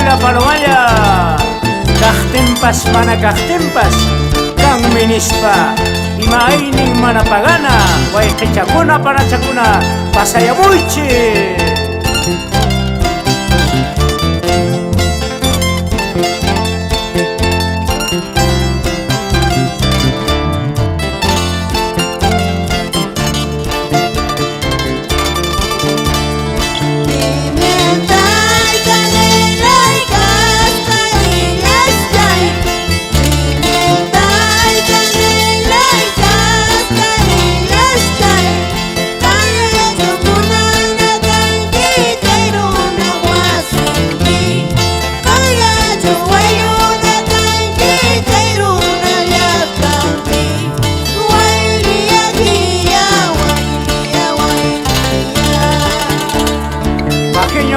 palomalla palomalla kaqtinpas mana kaqtinpas kan minispa imaynin mana pagana wayqichakuna panachakuna pasayamuychi.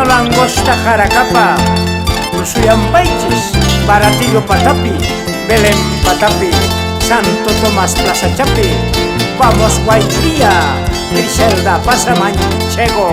Langosta Jaracapa, Usuyampaichis, Baratillo Patapi, Belén Patapi, Santo Tomás Plaza Chapi, vamos Guaitía, Griselda Pasamanchego.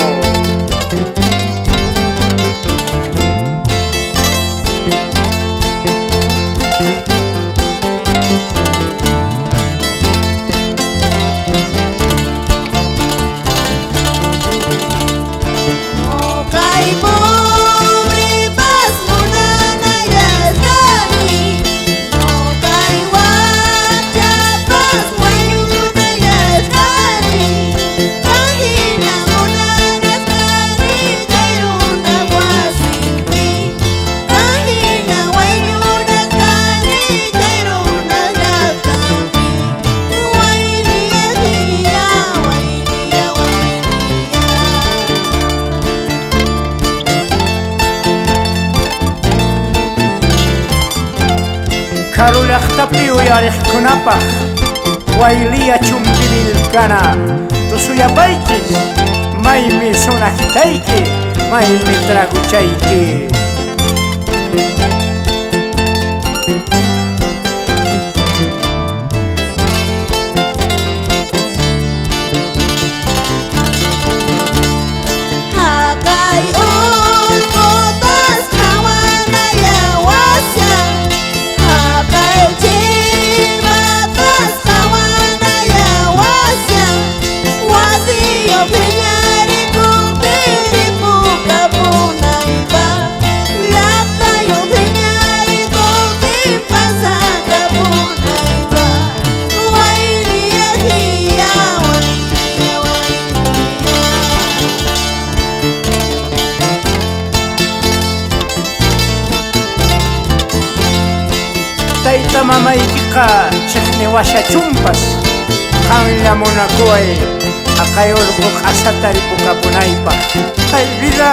Karulaqtapi uyariqkunapaq wayliya chumpirilkana tusuyapaychis maymi sunaqtayki maymi traguchayki. Tayta mamaykiqa chiqniwasha chumpas qanllamunakuway aqay urqu q'asata ripukapunaypaq. ¡Ay vida!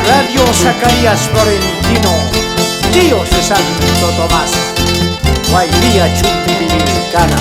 Radio Zacarías Florentino, Dios de Santo Tomás, Guailía Chumpirilcana.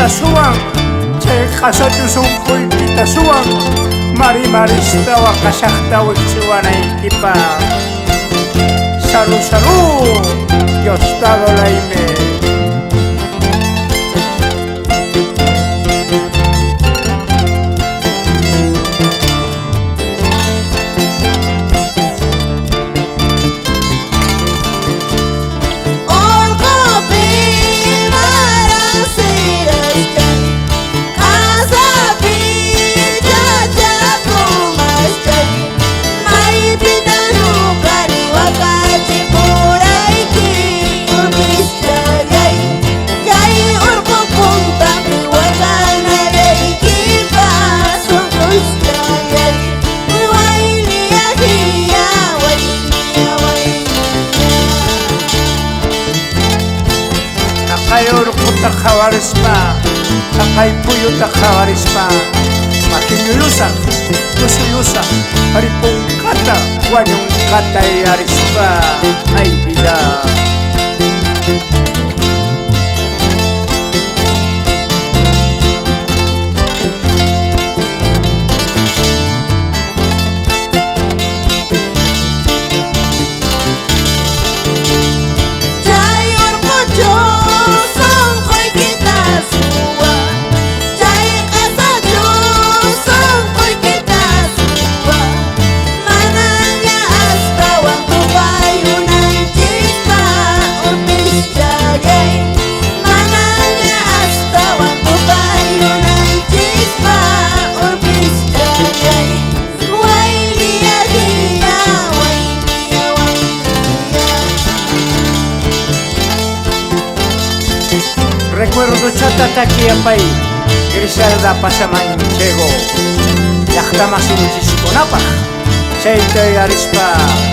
Suan, che hasachu sunquykita suwan, marimarista wakashaqta wichiwanaykipa. Salud, salud, Diosdado Laime. urquta qawarispa taqay puyuta qawarispa makiñuyusa tusuyusa haripunkata wañunkata yarispa ay vida. Recuerdo chatataki apay Griselda pasamanchego llaqtamasinchiskunapaq chayta yarispa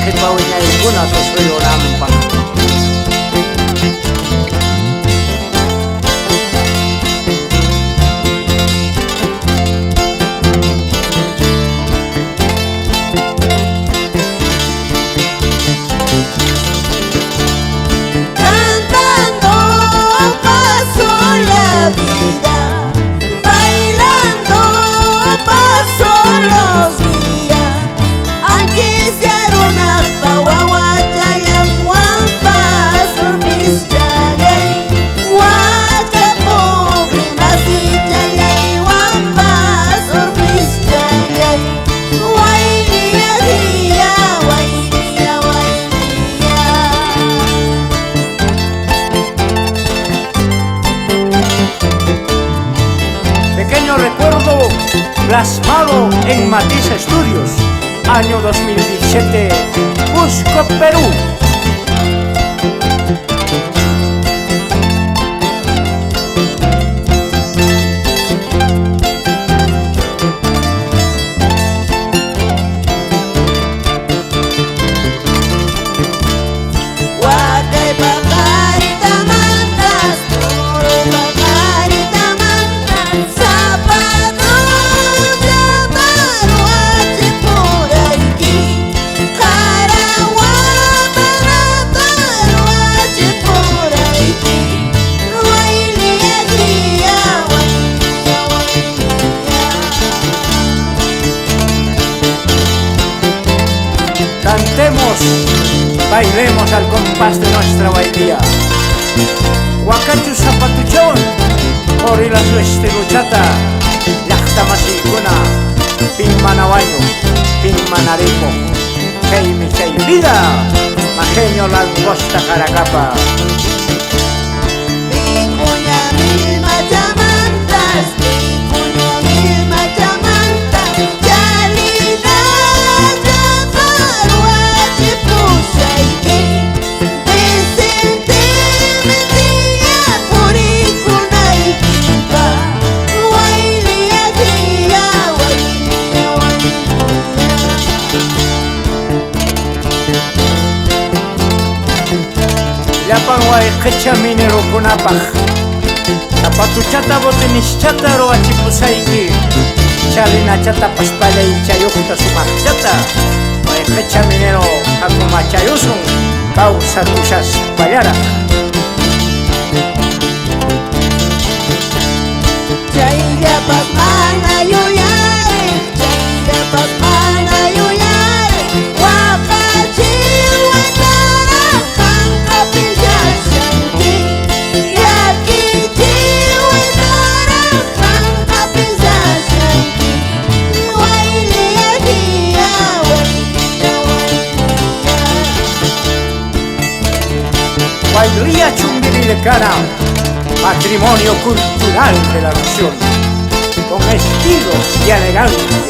qhipawiñaykuna tusuyunanpaq. Recuerdo plasmado en Matiz Estudios, año 2017, Cusco, Perú. Cantemos, bailemos al compás de nuestra bailía. Huacachu zapatuchón, orila su estiluchata, llaqtamasikuna, pinmanawaño, pinmanaripo, chaymi chay vida, majeño langosta caracapa. Llapan wayqicha minerukunapaq zapatuchata botinischata ruwachipusayki chalinachata paspallay chayuqta sumaqchata wayqicha minero hakumachayusun kawsakushaspallarak. Chayllapas mana yuyari, chayllapas mana yuyari, waqachiwatara hank'apis llashanki, llakichiwatara hank'apis llashanki, wayliya hiya, wayliya wayliya. Wayliya Chumbivilcana, patrimonio cultural de la nación, con estilo y elegancia.